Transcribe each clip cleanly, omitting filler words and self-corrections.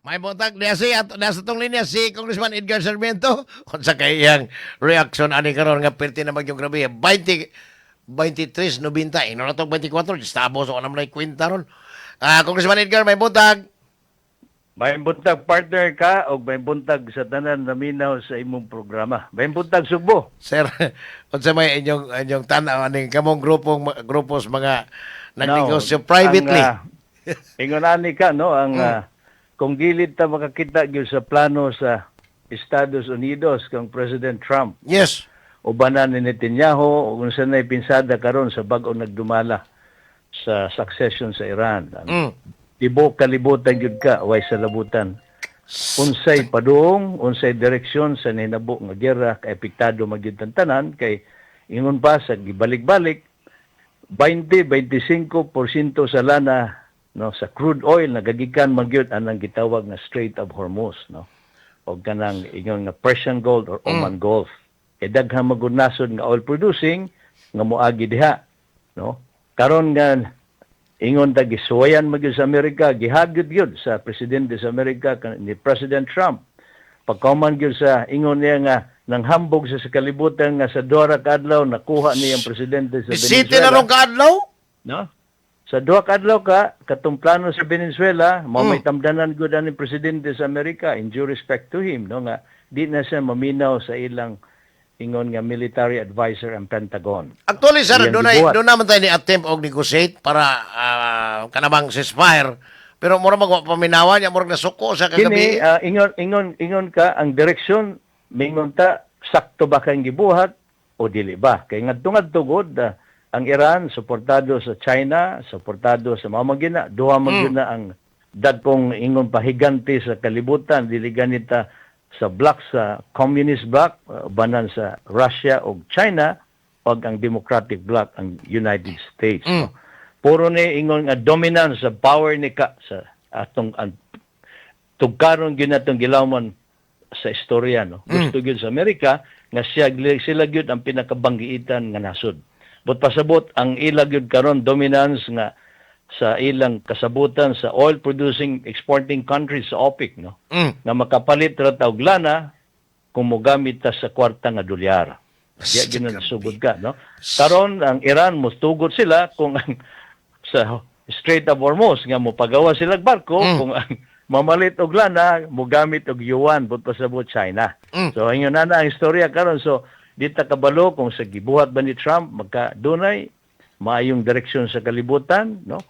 May buntag niya si at nasa tong linya si Congressman Edgar Sarmiento. Unsa kay iyang reaction ani karon nga perti na magyong grabe 23.90 ino na tong 24 estabo so anam lay kwenta ron. Congressman Edgar may buntag. May buntag partner ka o may buntag sa tanan na minaw sa imong programa. May buntag Sugbo. Sir, unsa may inyong tan-aw aning kamong grupos mga nagnegosyo privately. Ingon ani ka no ang kung gilid ta makakita gyud sa plano sa Estados Unidos kang President Trump. Yes. Ubanan ni Netanyahu ug unsa nay pinsada karon sa bag-o nagdumala sa succession sa Iran. Tibo kalibutan gyud ka way sa labutan. Unsay padung, unsay direksyon sa ninabo nga giyera kay apektado magyud tanan kay ingon pa sa gibalik-balik 20-25% sa lana no sa crude oil nagagikan magyud anang gitawag nga Strait of Hormuz no o kanang ingon nga Persian Gulf or Oman Gulf kay daghang magunasod nga oil producing nga moagi diha no karon nga ingon ta gisuwayan magyud sa Amerika gihagyod gyud sa presidente sa Amerika ni President Trump pagkauman gyud sa ingon niya nga nang hambog sa kalibutan nga sa duha ka adlaw nakuha niya ang presidente sa Venezuela. City na ron ka adlaw? No? Sa duha ka adlaw katong plano sa Venezuela, may tamdanan gud ani presidente sa Amerika in due respect to him no nga di na siya maminaw sa ilang ingon nga military advisor ang Pentagon. Actually, sir, Iyang doon gibuhat. naman tayo ni-attempt og negotiate para kanabang ceasefire. Pero mura magpaminawan niya, mura nasuko sa Kini kagabi. ingon ka ang direksyon mingon ta sakto ba kang gibuhat o dili ba? Kay ngadto gud ang Iran suportado sa China, suportado sa mga magina, duha magina ang dagkong ingon pahigante sa kalibutan dili ganita sa bloc sa communist bloc banan sa Russia o China o ang democratic bloc ang United States. No? Puro ni ingon nga dominance sa power ni ka sa atong tugkaron gyud natong gilawman sa istorya no. Gusto gyud sa Amerika nga sila gyud ang pinakabanggiitan nga nasod. But pasabot ang ila gyud karon dominance nga sa ilang kasabutan sa oil producing exporting countries sa OPEC no nga makapalit ra ta og lana kung mogamit ta sa kwarta nga dolyar. Diya ginasugod ka no. Karon ang Iran mostugod sila kung ang sa Strait of Hormuz nga mopagawa sila og barko kung ang mamalit og lana mogamit og yuan but pasabot China. So ingon na ang istorya karon so di ta kabalo kung sa gibuhat ba ni Trump magka-dunay maayong direksyon sa kalibutan no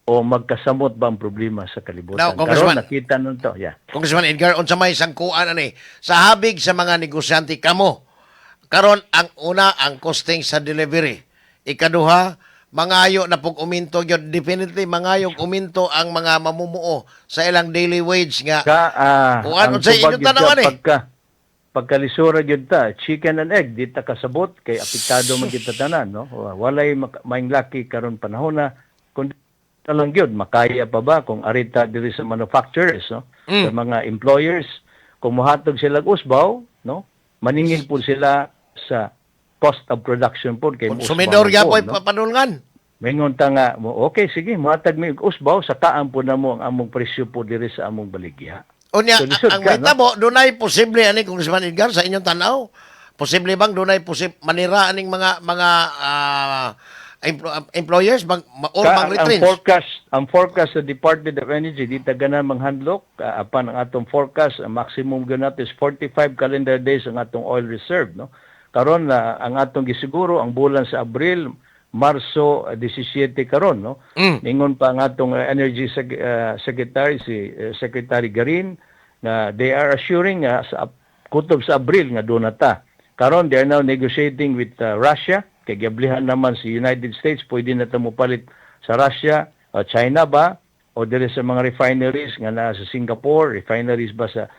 o magkasamot ba ang problema sa kalibutan. Now, Karon nakita nun to. Yeah. Congressman Edgar, unsa may sangkuan ani sa habig sa mga negosyante kamo. Karon ang una ang costing sa delivery. Ikaduha, mangayo na pug uminto gyud definitely mangayo uminto ang mga mamumuo sa ilang daily wage nga. Kung ano sa inyo tanawan pagkalisura gyud ta, chicken and egg di ta kasabot kay apektado man kita tanan no. Walay maing laki karon panahon na kun lang gyud makaya pa ba kung arita diri sa manufacturers no sa mga employers kung mohatag sila og usbaw no maningil po sila sa cost of production po kay Sumidor gyapon papanulngan. Mingon ta nga okay sige mohatag mi og usbaw sakaan po namo ang among presyo po diri sa among baligya. Unya So, lisod ang ka, mahitabo dunay posible ani Congressman Edgar sa inyong tanaw. Posible bang dunay manira aning mga employers or mag-retrench? Ang forecast sa Department of Energy di ta ganan manghandlok apan ang atong forecast ang maximum ganat is 45 calendar days ang atong oil reserve no karon na ang atong gisiguro ang bulan sa Abril Marso 17 karon no ningon pa ang atong energy secretary si Secretary Garin na they are assuring sa kutob sa Abril nga do na ta karon they are now negotiating with Russia kay giablihan naman si United States pwede na ta mopalit sa Russia o China ba o diri sa mga refineries nga naa sa Singapore refineries ba sa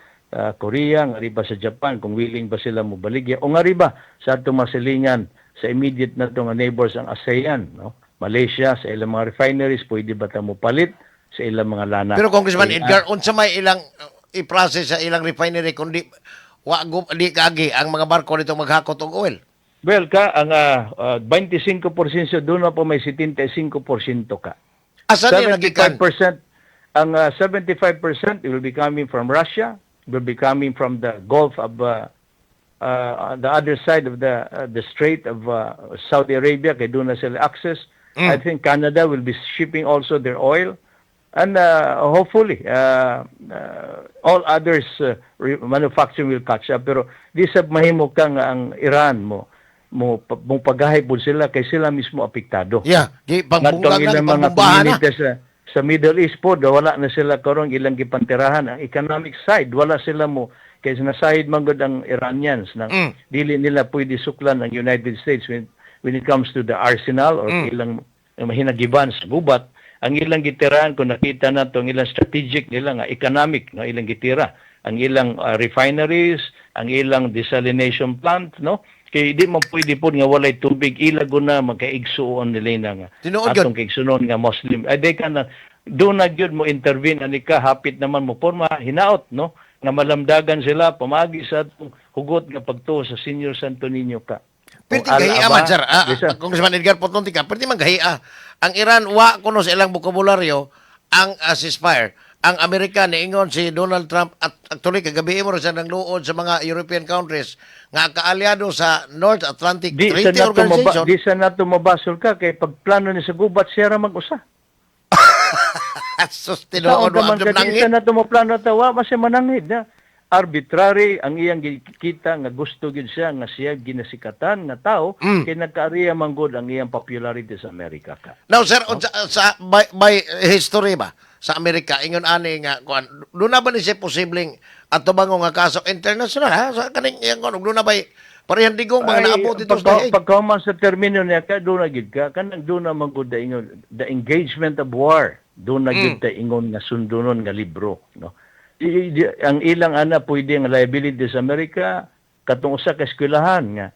Korea nga riba sa Japan kung willing ba sila mobaligya o nga riba sa atong masilingan sa immediate na nga neighbors ang ASEAN no Malaysia sa ilang mga refineries pwede ba ta mopalit sa ilang mga lana. Pero Congressman Edgar unsa may ilang i-process sa ilang refinery kundi di kaagi ang mga barko nito maghakot og oil? Well, ang 25% doon na po may 75% ka. Asa ni nagikan? 75% ang 75% will be coming from Russia, will be coming from the Gulf of the other side of the Strait of Saudi Arabia, kay doon na sila access. I think Canada will be shipping also their oil. And hopefully, all others manufacturing will catch up. Pero di sa mahimo kang ang Iran mo paghahipon sila kay sila mismo apektado. Yeah, di pangbunggang na, Ilang mga pangbumbahan na. communities sa Middle East po, wala na sila karong ilang gipantirahan. Ang economic side, wala sila mo kay nasahid manggod ang Iranians nang dili nila pwede suklan ang United States when it comes to the arsenal or ilang mahinagiban sa gubat. Ang ilang gitirahan, kung nakita na ito, ang ilang strategic nila nga economic, no, ilang gitira, ang ilang refineries, ang ilang desalination plant, no? Kaya di mo pwede po nga walay tubig, ilago na magkaigsuon nila nga Tinuod atong kaigsunon nga Muslim. Ay, di ka na, doon na yun mo intervene, ani ka, hapit naman mo, porma, hinaot, no? Nga malamdagan sila, pamagi sa atong hugot nga pagtuo sa Senior Santo Niño ka. Pwede gahiya man, sir. Congressman Edgar Potontica, pwede man gahiya. Ang Iran, wa kuno sa ilang bokabularyo ang ceasefire. Ang Amerika, niingon si Donald Trump, at actually, kagabi mo rin siya ng luod sa mga European countries nga kaalyado sa North Atlantic Treaty Organization. Di sa nato mabasol ka, kay pagplano ni sa gubat, siya ra mag-usa. Sus, tinuod mo ang Di sa nato maplano tawa, masya manangid na. Arbitrary ang iyang kita nga gusto gid siya nga siya ginasikatan nga tao kay nagkaariya manggod ang iyang popularity sa Amerika ka. Now sir, by history ba sa Amerika ingon ani nga kuan do na ba ni siya posibleng ato bango nga kaso international ha sa kaning iyang kuan do na ba parehan digong mga naabot dito sa Hague? Pagkaman sa termino niya ka do na gid ka kanang do na manggod da ingon the engagement of war do na gid ta ingon nga sundunon nga libro, no. Ang ilang ana pwede nga liability sa Amerika katong usa ka eskwelahan nga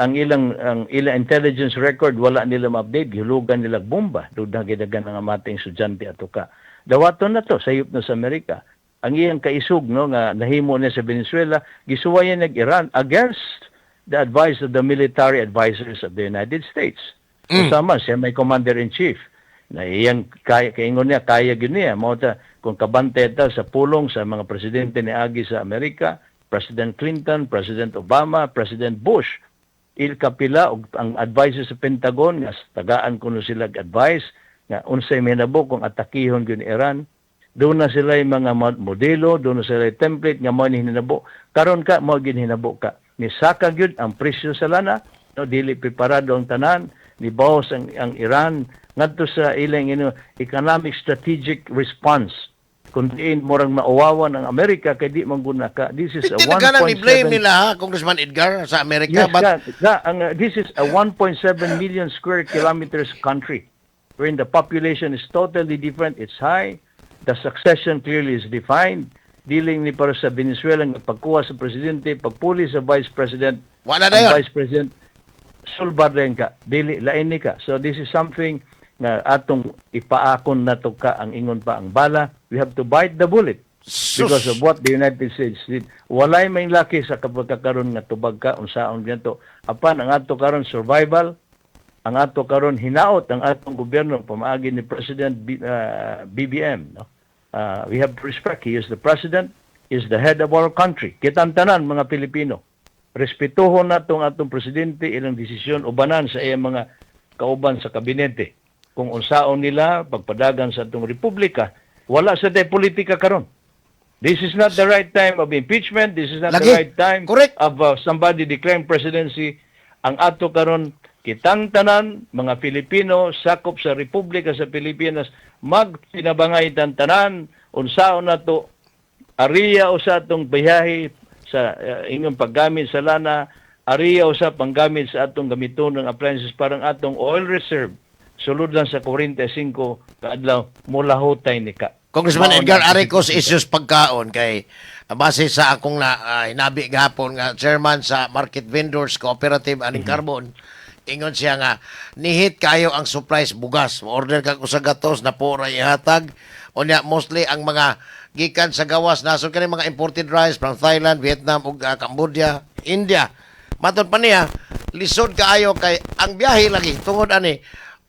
ang ilang intelligence record wala nila ma-update, gihulugan nila bomba dagan nga mating estudyante ato ka. Dawaton na to sayop na sa Amerika. Ang iyang kaisug, no, nga nahimo niya sa Venezuela, gisuwayan nag Iran against the advice of the military advisors of the United States. Usama siya may commander-in-chief. Na iyang kaingon niya, kaya yun niya. Kung kabante ta sa pulong sa mga presidente ni Agi sa Amerika, President Clinton, President Obama, President Bush, kapila og ang advice sa Pentagon nga tagaan kuno sila advice nga unsay mahitabo kung atakihon gyud Iran. Doon na sila yung mga modelo, doon na sila yung template nga mo ni hinabo. Karon ka mo gid hinabo ka. Ni saka gyud ang presyo sa lana, no, dili preparado ang tanan, ni bawas ang Iran ngadto sa ilang economic strategic response kundiin morang maawawan ang Amerika kay di mangguna ka. This is a 1.7 i-blame nila ha, Congressman Edgar sa Amerika. Yes, this is a 1.7 million square kilometers country wherein the population is totally different. It's high. The succession clearly is defined. Dealing ni para sa Venezuela nga pagkuha sa presidente, pagpuli sa vice president, wala na yun. vice president sulbad rin ka, dili lain ni ka. So this is something nga atong ipaakon na to ka ang ingon pa ang bala. We have to bite the bullet because of what the United States did. Walay may laki sa kapagkakaroon nga tubag ka unsaon ganito. Apan ang ato karon survival, ang ato karon hinaot ang atong gobyerno pamaagi ni President BBM, no? We have to respect. He is the president, he is the head of our country. Kitang tanan mga Pilipino. Respetuhon natong atong presidente ilang desisyon ubanan sa iyang mga kauban sa kabinete. Kung unsaon nila pagpadagan sa atong republika, wala sa tay politika karon. This is not the right time of impeachment. This is not the right time of somebody declaring presidency. Ang ato karon kitang tanan mga Pilipino sakop sa Republika sa Pilipinas magtinabangay tanan unsaon nato ariya usa atong biyahe sa inyong paggamit sa lana, ariya usa panggamit sa atong gamiton ng appliances parang atong oil reserve sulod lang sa 45 kaadlaw mula hutay ni ka. Congressman Edgar, Aricos issues pagkaon kay base sa akong hinabi gahapon nga chairman sa Market Vendors Cooperative aning Carbon, ingon siya nga nihit kayo ang supplies bugas. Order kag usa gatos na pura ihatag. Unya mostly ang mga gikan sa gawas nasod kani mga imported rice from Thailand, Vietnam ug Cambodia, India. Matud pa niya lisod kaayo kay ang biyahe lagi tungod ani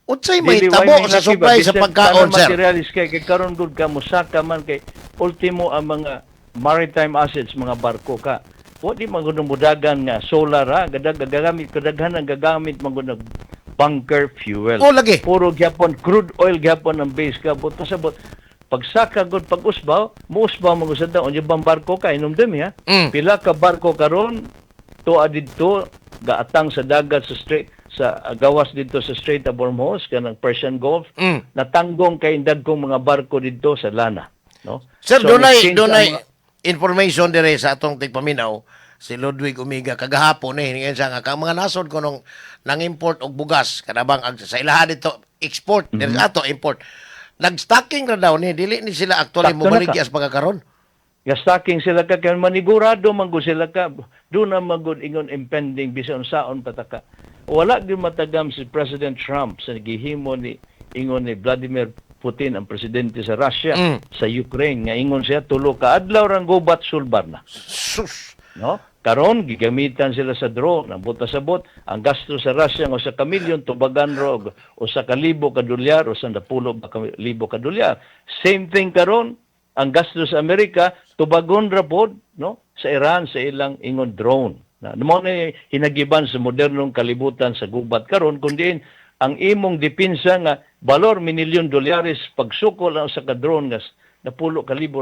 Unsay may Dili, tabo why may sa laki supply ba? sa Bisan pagkaon, tanang sir? materialis kay karon gud ka musaka man kay ultimo ang mga maritime assets mga barko ka. Wa di man gud mudagan nga solar ha, gagamit kadaghan ang gagamit man gud bunker fuel. O lagi. Puro gyapon crude oil gyapon ang base ka buto sa bot. Pagsaka gud pag-usbaw, muusbaw mo sa daw unya bang barko ka inumdum ha. Mm. Pila ka barko karon tuwa didto gaatang sa dagat sa strait sa gawas dito sa Strait of Hormuz kanang Persian Gulf Mm. natanggong kay kong mga barko dito sa lana, no? Sir, So, dunay nag-change ang mga- information dire sa atong tigpaminaw si Ludwig Umiga kagahapon hingan siya nga kang mga nasod ko nung nang import og bugas kanabang sa ilaha dito export dire sa ato import. Nag-stocking ra daw ni dili ni sila actually Sakto na mobaligi ka. as pagkakaron. Gastaking sila ka kay manigurado man gud sila ka do na magud ingon impending bisan saon pataka. Wala gyud matagam si President Trump sa gihimo ni ingon ni Vladimir Putin ang presidente sa Russia Mm. sa Ukraine nga ingon siya tulo ka adlaw rang gubat sulbar na. Sus. No? Karon gigamitan sila sa drone, ang buta sabot, ang gasto sa Russia nga sa kamilyon tubagan ro o sa kalibo ka dolyar o sa 10,000 ka dolyar. Same thing karon, ang gasto sa Amerika tubagon ra pod, no? Sa Iran sa ilang ingon drone. Na mo na hinagiban sa modernong kalibutan sa gubat karon kundi ang imong depensa nga balor minilyon dolyares pagsukol lang sa ka-drone nga 10,000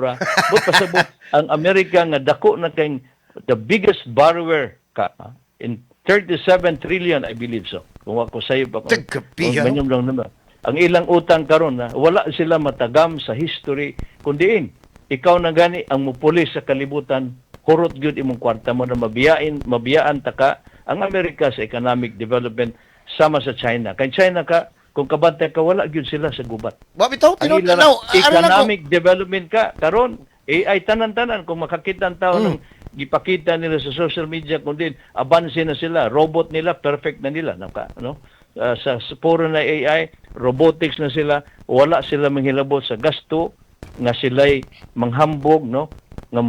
ra. But pasabot ang Amerika nga dako na kay the biggest borrower ka in 37 trillion I believe so. Kung ako sayo pa Tagkapihan. manyom lang naman. Ang ilang utang karon na wala sila matagam sa history kundiin ikaw na gani ang mupulis sa kalibutan hurot gyud imong kwarta mo na mabiyaan taka ang Amerika sa economic development sama sa China. Kay China ka kung kabantay ka wala gyud sila sa gubat. Wa bitaw Ang ilang tinutanaw. economic development ka karon AI tanan-tanan kung makakita ang tao ng gipakita nila sa social media kundi abanse na sila, robot nila perfect na nila naka no. Sa puro na AI, robotics na sila, wala sila manghilabot sa gasto nga sila'y manghambog no nga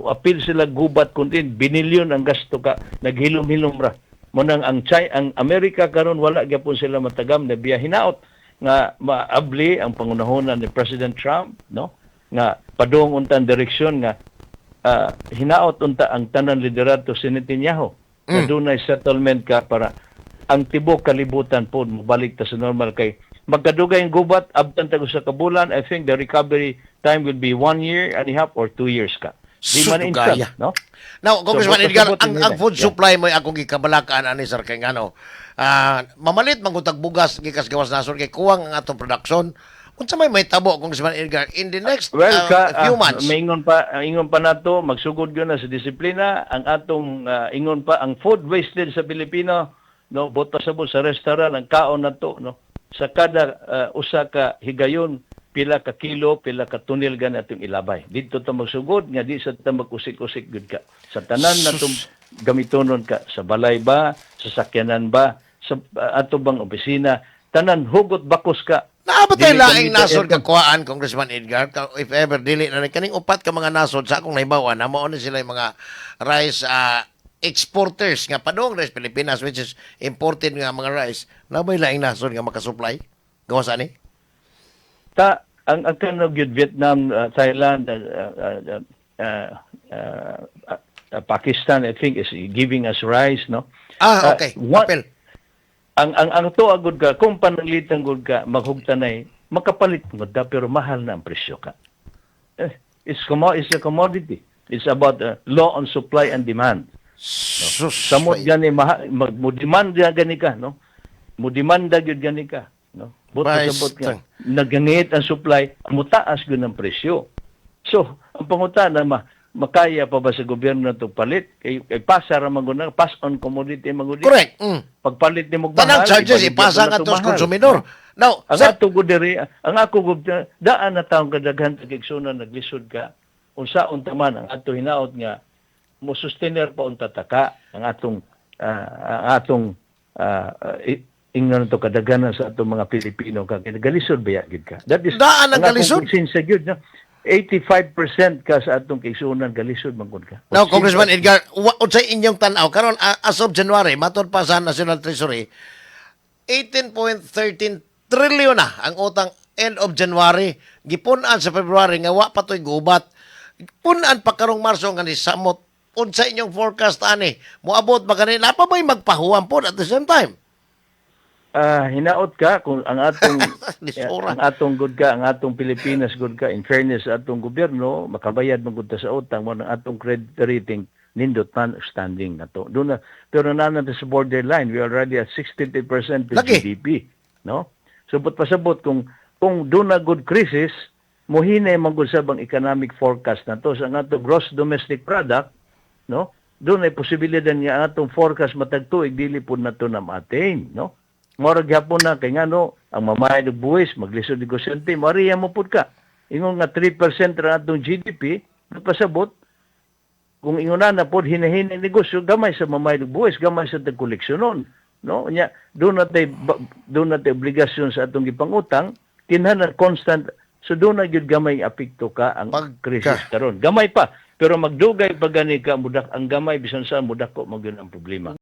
apil sila gubat kundi binilyon ang gasto ka naghilom-hilom ra mo nang ang Amerika karon wala gyapon sila matagam na biya hinaot nga maabli ang pangunahonan ni President Trump no nga padung untang direksyon nga hinaot unta ang tanan liderato si Netanyahu na dunay settlement ka para ang tibok kalibutan po mabalik ta sa normal kay magkadugay ang gubat abtan tag sa kabulan. I think the recovery time will be 1 year and a half or 2 years ka. Di man instant, Sugaya. no? Now, Congressman So, Edgar, butas-butas ang nila. food Yeah. supply mo akong gikabalakaan ani sir kay ngano. Mamalit mangutag bugas gikas gawas nasod kay kuwang ang atong production. Unsa may tabo Congressman Edgar in the next Well, few months? ingon pa nato magsugod gyud na sa disiplina ang atong ingon pa ang food wastage sa Pilipino no botas sa restaurant ang kaon nato no sa kada usa ka higayon pila ka kilo pila ka tunil gan atong ilabay didto ta magsugod nga di sa ta magusik-usik gud ka sa tanan natong gamitonon ka sa balay ba sa sakyanan ba sa ato bang opisina tanan hugot bakos ka. Naabot tayo Dili laing gamita nasod aircon. kakuhaan, Congressman Edgar. If ever, dili na kaning upat ka mga nasod sa akong naibawan, na mao na sila yung mga rice exporters nga padong rice Pilipinas, which is imported nga mga rice. Nabay laing nasod nga makasupply? Gawas ani? Ang kanog yun, Vietnam, Thailand, Pakistan, I think, is giving us rice, no? Okay. Apel. Ang to agud ka, kung pananglitan gud ka, maghugtanay, makapalit mo da, pero mahal na ang presyo ka. It's a commodity. It's about law on supply and demand. Sus. Samot gani mo demand gani ka, no? Mo demanda gyud gani ka, no? Buto Right. sabot nga nagangit ang supply, mutaas gyud ang presyo. So, ang pangutana makaya pa ba sa gobyerno to palit kay pasa ra man gud pass on commodity magudi. Correct. Pagpalit ni mo Tanang charges ipasa nga tos konsumidor. Now, ang sir, ato gud diri, ang ako gud daan na taong kadaghan kagigsunan naglisod ka unsaon taman ang ato hinaot nga mo sustainer pa unta taka ang atong ingnon to kadaghanan sa atong mga Pilipino ka galisod ba gid ka. That is Daan ang galisod? Since gyud no. 85% ka sa atong kaigsunan galisod man gud ka. now, Congressman Edgar, unsay inyong tan-aw karon as of January, matod pa sa National Treasury, 18.13 trilyon na ang utang end of January, gipunan sa February nga wa pa to'y gubat. Punan pa karong Marso nga ni samot. Unsa inyong forecast ani? Moabot ba kanina? Napa ba'y magpahuwam po at the same time? Hinaot ka kung ang atong Lisura. ang atong good ka, ang atong Pilipinas good ka, in fairness sa atong gobyerno, makabayad man gud ta sa utang mo ng atong credit rating nindot man standing na to. Doon na, pero nanan sa borderline, we already at 63% of Lagi. GDP, no? Subot pasabot kung doon na good crisis, muhinay man gud sa bang economic forecast na to sa ang atong gross domestic product, no? Doon ay posibilidad nga ang atong forecast matag tuig dili pud na to na ma-attain, no? Mora gyapon na kay ngano ang mamayad og buwis maglisod ni negosyante mariya mo pud ka. Ingon nga 3% ra atong GDP, pasabot kung inguna na pod hinahinay negosyo gamay sa mamayad og buwis, gamay sa tagkoleksyonon, no? Nya doon natay obligasyon sa atong gipangutang kinahanglan constant. So doon na gyud gamay apekto ka ang krisis karon. Gamay pa pero magdugay pa gani ka mudak ang gamay bisan sa mudak ko magyud ang problema.